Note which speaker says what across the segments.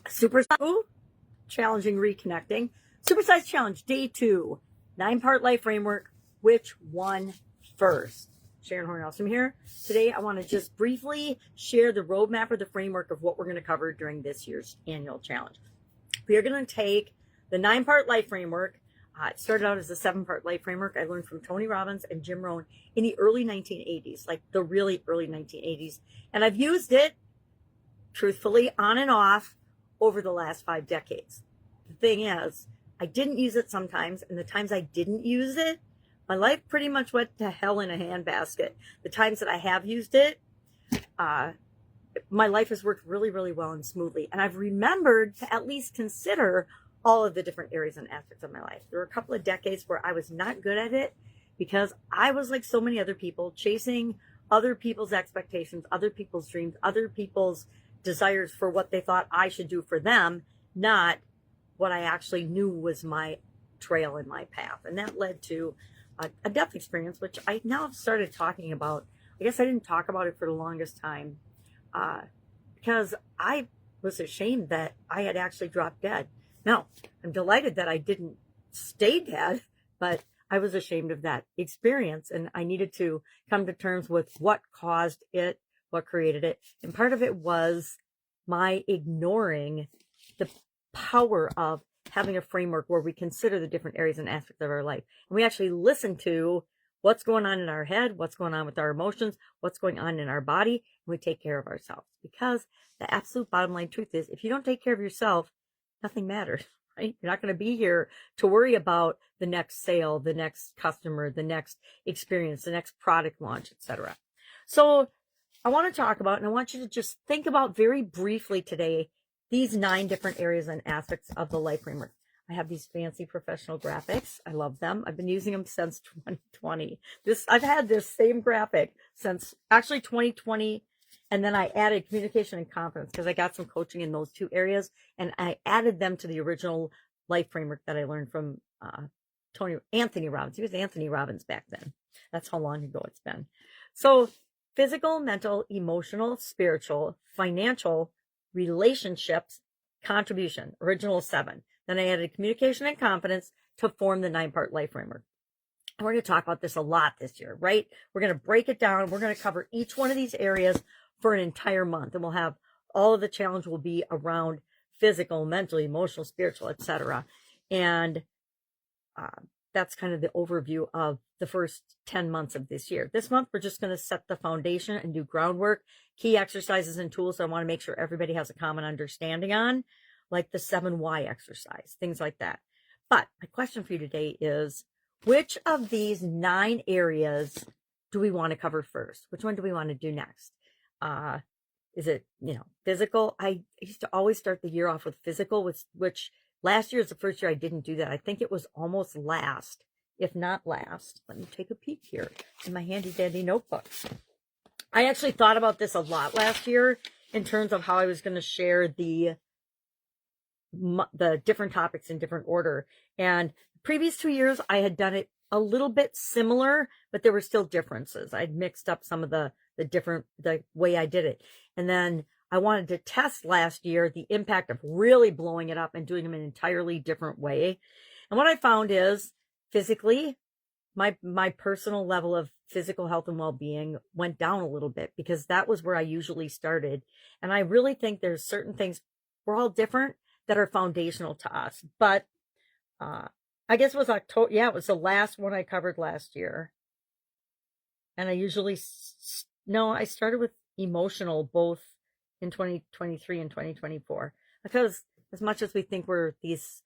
Speaker 1: Super challenging reconnecting. Supersize challenge day 2, 9-part life framework. Which one first? Sharon Horne-Ellstrom here. Today I want to just briefly share the roadmap or the framework of what we're going to cover during this year's annual challenge. We are going to take the 9-part life framework. It started out as a 7-part life framework I learned from Tony Robbins and Jim Rohn in the early 1980s, like the really early 1980s. And I've used it, truthfully, on and off over the last 5 decades. The thing is, I didn't use it sometimes, and the times I didn't use it, my life pretty much went to hell in a handbasket. The times that I have used it, my life has worked really, really well and smoothly. And I've remembered to at least consider all of the different areas and aspects of my life. There were a couple of decades where I was not good at it because I was like so many other people, chasing other people's expectations, other people's dreams, other people's desires for what they thought I should do for them, not what I actually knew was my trail and my path. And that led to a death experience, which I now have started talking about. I guess I didn't talk about it for the longest time because I was ashamed that I had actually dropped dead. Now, I'm delighted that I didn't stay dead, but I was ashamed of that experience, and I needed to come to terms with what caused it, what created it. And part of it was my ignoring the power of having a framework where we consider the different areas and aspects of our life. And we actually listen to what's going on in our head, what's going on with our emotions, what's going on in our body, and we take care of ourselves. Because the absolute bottom line truth is, if you don't take care of yourself, nothing matters, right? You're not going to be here to worry about the next sale, the next customer, the next experience, the next product launch, etc. So I want to talk about, and I want you to just think about very briefly today, these 9 different areas and aspects of the life framework. I have these fancy professional graphics. I love them. I've been using them since 2020. I've had this same graphic since actually 2020. And then I added communication and confidence because I got some coaching in those 2 areas. And I added them to the original life framework that I learned from Anthony Robbins. He was Anthony Robbins back then. That's how long ago it's been. So physical, mental, emotional, spiritual, financial, relationships, contribution, original 7. Then I added communication and confidence to form the 9-part life framework. And we're going to talk about this a lot this year, right? We're going to break it down. We're going to cover each one of these areas for an entire month. And we'll have all of the challenge will be around physical, mental, emotional, spiritual, etc. And that's kind of the overview of the first 10 months of this year. This month, we're just going to set the foundation and do groundwork, key exercises and tools I want to make sure everybody has a common understanding on, like the 7 why exercise, things like that. But my question for you today is, which of these 9 areas do we want to cover first? Which one do we want to do next? Is it, physical? I used to always start the year off with physical, which last year is the first year I didn't do that. I think it was almost last, if not last. Let me take a peek here in my handy dandy notebook. I actually thought about this a lot last year in terms of how I was going to share the different topics in different order. And the previous 2 years, I had done it a little bit similar, but there were still differences. I'd mixed up some of the way I did it. And then I wanted to test last year the impact of really blowing it up and doing them in an entirely different way. And what I found is physically, my personal level of physical health and well-being went down a little bit because that was where I usually started. And I really think there's certain things, we're all different, that are foundational to us. But I guess it was October. Yeah, it was the last one I covered last year. And I usually, I started with emotional both in 2023 and 2024. Because as much as we think we're these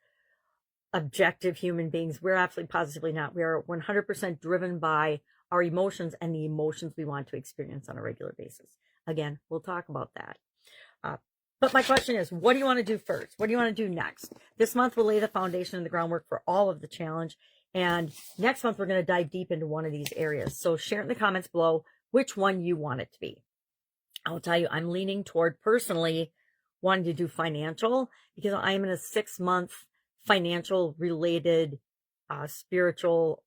Speaker 1: objective human beings, we're absolutely positively not. We are 100% driven by our emotions and the emotions we want to experience on a regular basis. Again, we'll talk about that. But my question is, what do you want to do first? What do you want to do next? This month, we'll lay the foundation and the groundwork for all of the challenge. And next month, we're going to dive deep into one of these areas. So share in the comments below which one you want it to be. I'll tell you, I'm leaning toward personally wanting to do financial because I am in a 6-month financial related spiritual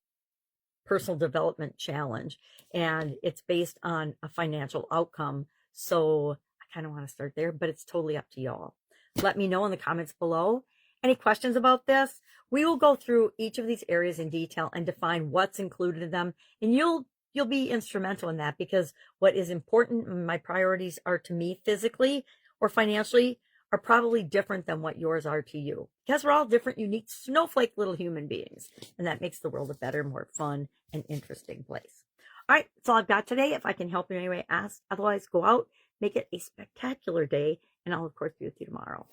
Speaker 1: personal development challenge. And it's based on a financial outcome. So I kind of want to start there, but it's totally up to y'all. let me know in the comments below. Any questions about this? We will go through each of these areas in detail and define what's included in them. And you'll be instrumental in that, because what is important, my priorities are to me physically or financially, are probably different than what yours are to you, because we're all different, unique, snowflake little human beings. And that makes the world a better, more fun and interesting place. All right, that's all I've got today. If I can help in any way, ask. Otherwise, go out, make it a spectacular day, and I'll, of course, be with you tomorrow.